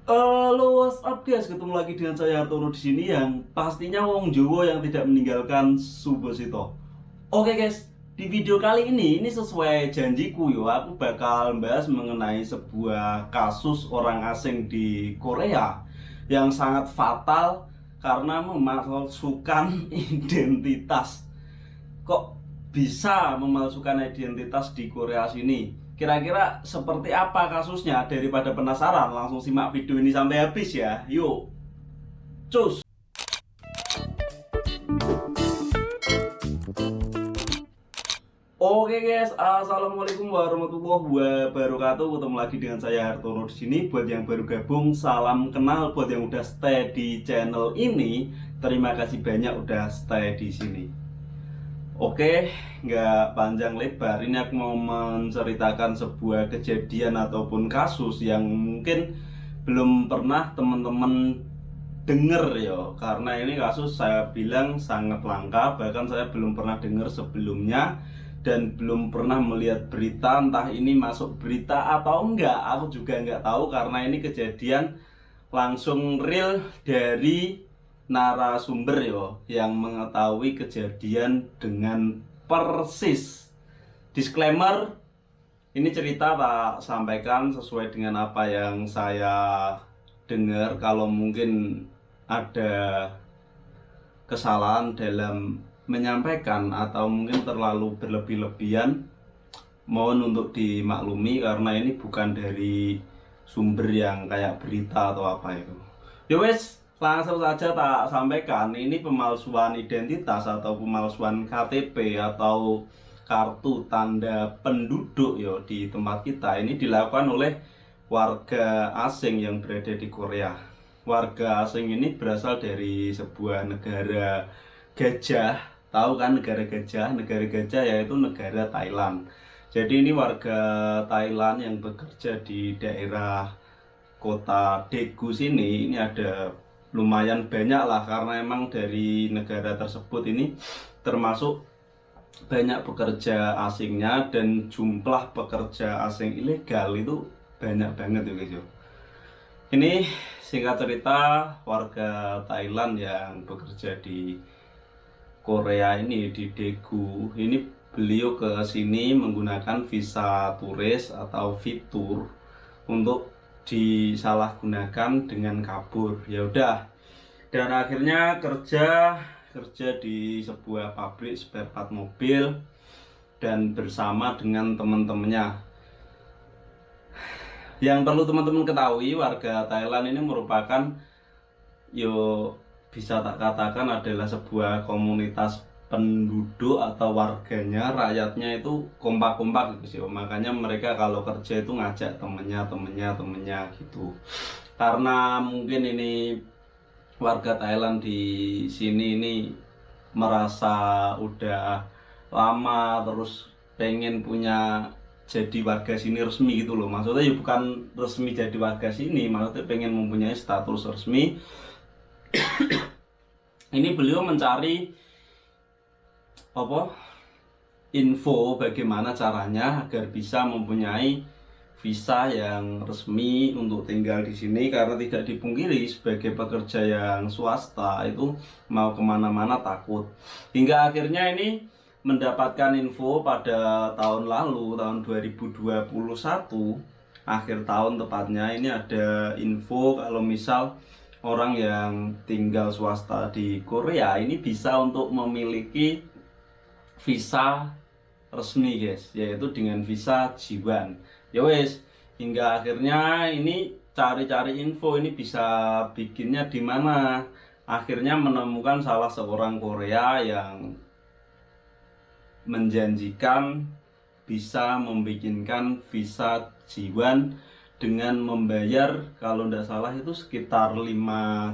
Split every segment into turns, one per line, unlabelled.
Halo, what's up guys? Ketemu lagi dengan saya Hartono di sini yang pastinya wong Jowo yang tidak meninggalkan Subosito. Oke guys, di video kali ini sesuai janjiku yo, aku bakal membahas mengenai sebuah kasus orang asing di Korea yang sangat fatal karena memalsukan identitas. Kok bisa memalsukan identitas di Korea sini? Kira-kira seperti apa kasusnya? Daripada penasaran, langsung simak video ini sampai habis ya. Yuk, cus! Oke guys, assalamualaikum warahmatullahi wabarakatuh. Ketemu lagi dengan saya Hartono di sini. Buat yang baru gabung, salam kenal. Buat yang udah stay di channel ini, terima kasih banyak udah stay di sini. Oke, nggak panjang lebar. Ini aku mau menceritakan sebuah kejadian ataupun kasus yang mungkin belum pernah teman-teman denger ya. Karena ini kasus saya bilang sangat langka, bahkan saya belum pernah dengar sebelumnya dan belum pernah melihat berita, entah ini masuk berita atau enggak. Aku juga nggak tahu karena ini kejadian langsung real dari narasumber yo yang mengetahui kejadian dengan persis. Disclaimer, ini cerita tak sampaikan sesuai dengan apa yang saya dengar. Kalau mungkin ada kesalahan dalam menyampaikan atau mungkin terlalu berlebih-lebihan, mohon untuk dimaklumi karena ini bukan dari sumber yang kayak berita atau apa itu. Ya wes, langsung saja tak sampaikan, ini pemalsuan identitas atau pemalsuan KTP atau kartu tanda penduduk ya di tempat kita ini dilakukan oleh warga asing yang berada di Korea. Warga asing ini berasal dari sebuah negara gajah. Tahu kan negara gajah? Negara gajah yaitu negara Thailand. Jadi ini warga Thailand yang bekerja di daerah kota Daegu sini. Ini ada lumayan banyak lah karena emang dari negara tersebut ini termasuk banyak pekerja asingnya dan jumlah pekerja asing ilegal itu banyak banget ya guys. Ini singkat cerita warga Thailand yang bekerja di Korea ini di Daegu ini, beliau ke sini menggunakan visa turis atau fitur untuk disalahgunakan dengan kabur. Ya udah, dan akhirnya kerja di sebuah pabrik spare part mobil dan bersama dengan teman-temannya. Yang perlu teman-teman ketahui, warga Thailand ini merupakan yo bisa tak katakan adalah sebuah komunitas penduduk atau warganya, rakyatnya itu kompak-kompak gitu sih. Makanya mereka kalau kerja itu ngajak temennya gitu. Karena mungkin ini warga Thailand di sini ini merasa udah lama terus pengen punya jadi warga sini resmi gitu loh. Maksudnya ya bukan resmi jadi warga sini, maksudnya pengen mempunyai status resmi. Ini beliau mencari info bagaimana caranya agar bisa mempunyai visa yang resmi untuk tinggal di sini, karena tidak dipungkiri sebagai pekerja yang swasta itu mau kemana-mana takut. Hingga akhirnya ini mendapatkan info pada tahun lalu, tahun 2021 akhir tahun tepatnya, ini ada info kalau misal orang yang tinggal swasta di Korea ini bisa untuk memiliki visa resmi guys, yaitu dengan visa J1. Ya wes, hingga akhirnya ini cari-cari info ini bisa bikinnya di mana. Akhirnya menemukan salah seorang Korea yang menjanjikan bisa membikinkan visa J1 dengan membayar kalau tidak salah itu sekitar 5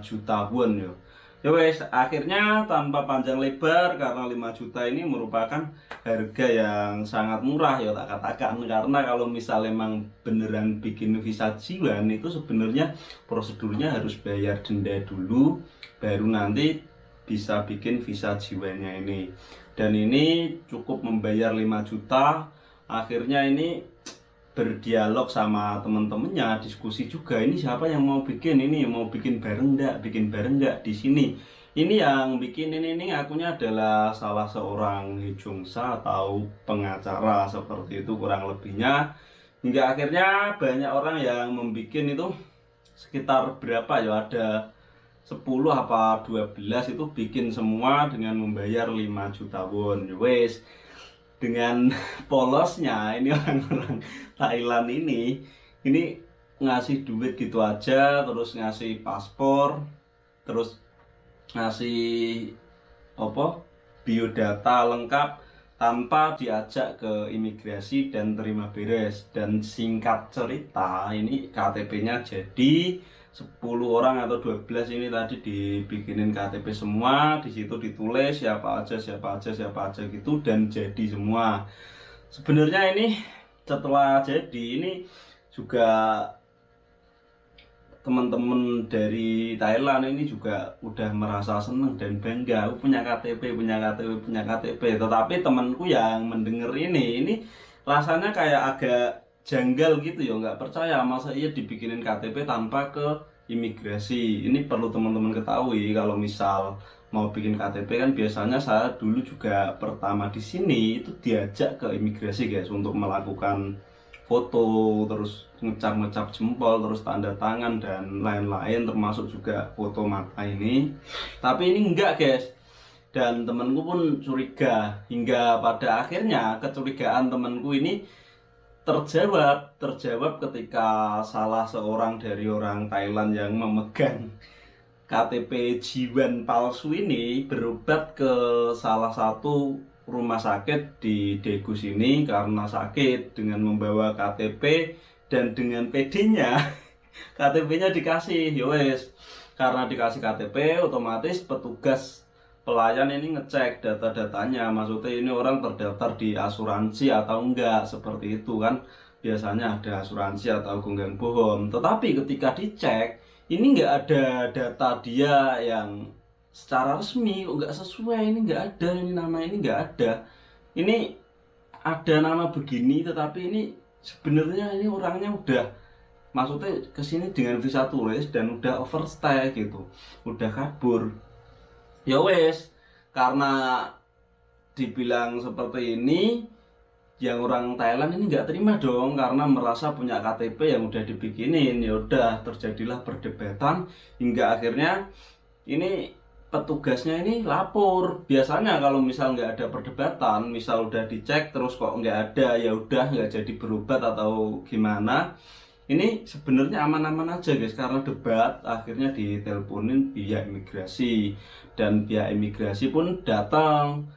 juta won ya. Ya wes, akhirnya tanpa panjang lebar, karena 5 juta ini merupakan harga yang sangat murah ya tak katakan, karena kalau misal emang beneran bikin visa J1 itu sebenarnya prosedurnya harus bayar denda dulu baru nanti bisa bikin visa J1-nya ini. Dan ini cukup membayar 5 juta. Akhirnya ini berdialog sama teman-temannya, diskusi juga, ini siapa yang mau bikin, ini mau bikin bareng nggak di sini. Ini yang bikin ini akunya adalah salah seorang hijungsa atau pengacara seperti itu kurang lebihnya. Hingga akhirnya banyak orang yang membuat itu sekitar berapa ya, ada 10 apa 12 itu bikin semua dengan membayar 5 juta won. Wes, dengan polosnya ini orang-orang Thailand ini ngasih duit gitu aja, terus ngasih paspor, terus ngasih apa biodata lengkap tanpa diajak ke imigrasi dan terima beres. Dan singkat cerita ini KTP-nya jadi 10 orang atau 12 ini tadi dibikinin KTP semua, di situ ditulis siapa aja gitu dan jadi semua. Sebenarnya ini setelah jadi ini juga teman-teman dari Thailand ini juga udah merasa seneng dan bangga, aku punya KTP. Tetapi temanku yang mendengar ini rasanya kayak agak janggal gitu ya, nggak percaya masa iya dibikinin KTP tanpa ke imigrasi. Ini perlu teman-teman ketahui, kalau misal mau bikin KTP kan biasanya saya dulu juga pertama di sini itu diajak ke imigrasi guys untuk melakukan foto, terus ngecap jempol, terus tanda tangan dan lain-lain, termasuk juga foto mata ini. Tapi ini enggak guys, dan temanku pun curiga, hingga pada akhirnya kecurigaan temanku ini terjawab ketika salah seorang dari orang Thailand yang memegang KTP Jiwan palsu ini berobat ke salah satu rumah sakit di Daegu sini karena sakit, dengan membawa KTP dan dengan PD-nya KTP-nya dikasih. Yowes, karena dikasih KTP otomatis petugas pelayan ini ngecek data-datanya, maksudnya ini orang terdaftar di asuransi atau enggak, seperti itu kan. Biasanya ada asuransi atau genggang bohong. Tetapi ketika dicek ini nggak ada data dia yang secara resmi, kok nggak sesuai, ini nggak ada, ini nama ini nggak ada, ini ada nama begini, tetapi ini sebenarnya ini orangnya udah, maksudnya kesini dengan visa turis dan udah overstay gitu, udah kabur. Ya wes, karena dibilang seperti ini, yang orang Thailand ini nggak terima dong, karena merasa punya KTP yang udah dibikinin. Ya udah, terjadilah perdebatan hingga akhirnya ini petugasnya ini lapor. Biasanya kalau misal nggak ada perdebatan, misal udah dicek terus kok nggak ada, ya udah nggak jadi berobat atau gimana. Ini sebenarnya aman-aman aja guys, karena debat akhirnya diteleponin pihak imigrasi, dan pihak imigrasi pun datang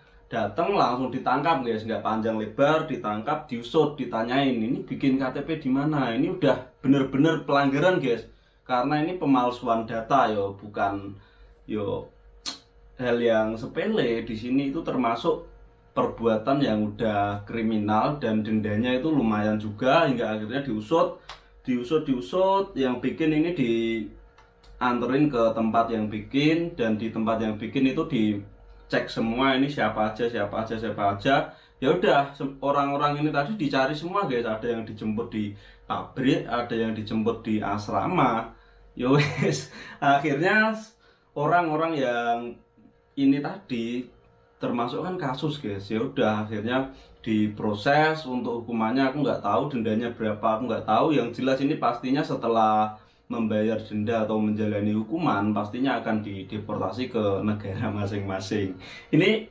langsung ditangkap guys, nggak panjang lebar, ditangkap, diusut, ditanyain ini bikin KTP di mana. Ini udah bener-bener pelanggaran guys, karena ini pemalsuan data yo, bukan yo hal yang sepele. Di sini itu termasuk perbuatan yang udah kriminal dan dendanya itu lumayan juga, hingga akhirnya diusut. Yang bikin ini dianterin ke tempat yang bikin, dan di tempat yang bikin itu dicek semua ini siapa aja. Ya udah, orang-orang ini tadi dicari semua guys, ada yang dijemput di pabrik, ada yang dijemput di asrama. Ya wes, akhirnya orang-orang yang ini tadi termasuk kan kasus guys, ya udah akhirnya diproses. Untuk hukumannya aku nggak tahu, dendanya berapa aku nggak tahu. Yang jelas ini pastinya setelah membayar denda atau menjalani hukuman pastinya akan dideportasi ke negara masing-masing. Ini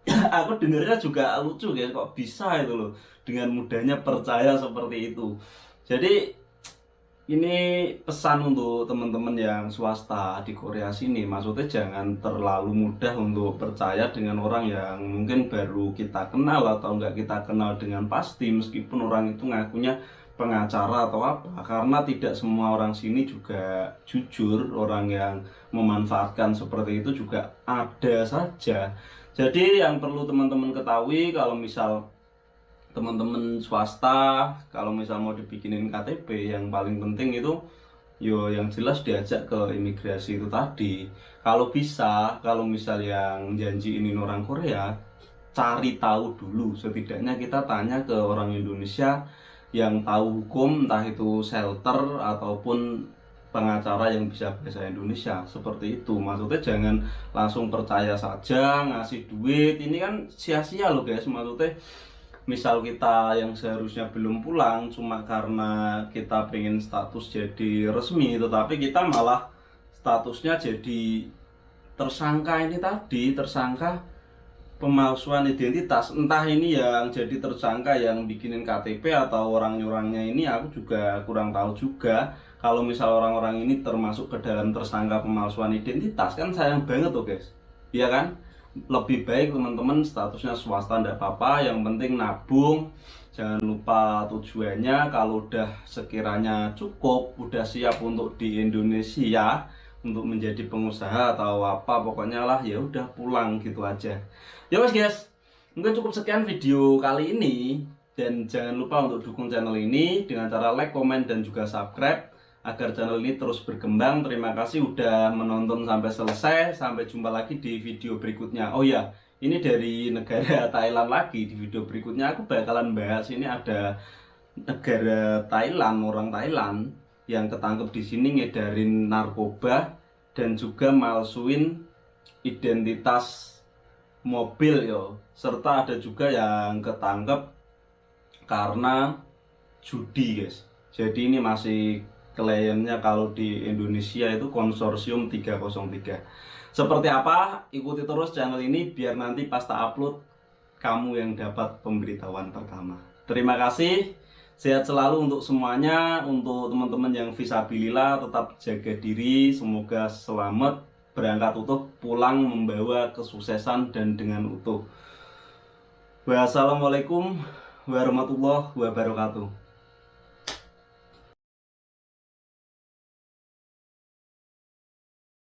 aku dengarnya juga lucu guys, kok bisa itu loh dengan mudahnya percaya seperti itu. Jadi ini pesan untuk teman-teman yang swasta di Korea sini, maksudnya jangan terlalu mudah untuk percaya dengan orang yang mungkin baru kita kenal atau nggak kita kenal dengan pasti, meskipun orang itu ngakunya pengacara atau apa, karena tidak semua orang sini juga jujur. Orang yang memanfaatkan seperti itu juga ada saja. Jadi yang perlu teman-teman ketahui, kalau misal teman-teman swasta, kalau misal mau dibikinin KTP, yang paling penting itu yo yang jelas diajak ke imigrasi itu tadi. Kalau bisa, kalau misal yang janji ini orang Korea, cari tahu dulu, setidaknya kita tanya ke orang Indonesia yang tahu hukum, entah itu shelter ataupun pengacara yang bisa bahasa Indonesia. Seperti itu, maksudnya jangan langsung percaya saja ngasih duit, ini kan sia-sia loh guys. Maksudnya misal kita yang seharusnya belum pulang cuma karena kita pengen status jadi resmi, tetapi kita malah statusnya jadi tersangka. Ini tadi tersangka pemalsuan identitas, entah ini yang jadi tersangka yang bikinin KTP atau orang-orangnya, ini aku juga kurang tahu juga. Kalau misal orang-orang ini termasuk ke dalam tersangka pemalsuan identitas, kan sayang banget tuh guys, iya kan? Lebih baik teman-teman statusnya swasta ndak apa-apa, yang penting nabung. Jangan lupa tujuannya, kalau udah sekiranya cukup, udah siap untuk di Indonesia untuk menjadi pengusaha atau apa, pokoknya lah ya udah pulang gitu aja. Ya mas guys, mungkin cukup sekian video kali ini, dan jangan lupa untuk dukung channel ini dengan cara like, komen, dan juga subscribe agar channel ini terus berkembang. Terima kasih udah menonton sampai selesai. Sampai jumpa lagi di video berikutnya. Oh ya, ini dari negara Thailand lagi. Di video berikutnya aku bakalan bahas, ini ada negara Thailand, orang Thailand yang ketangkep di sini ngedarin narkoba dan juga malsuin identitas mobil yo, serta ada juga yang ketangkep karena judi guys. Jadi ini masih kliennya kalau di Indonesia itu konsorsium 303. Seperti apa? Ikuti terus channel ini biar nanti pas tak upload kamu yang dapat pemberitahuan pertama. Terima kasih. Sehat selalu untuk semuanya. Untuk teman-teman yang visabilillah tetap jaga diri. Semoga selamat berangkat utuh, pulang membawa kesuksesan dan dengan utuh. Wassalamualaikum warahmatullahi wabarakatuh.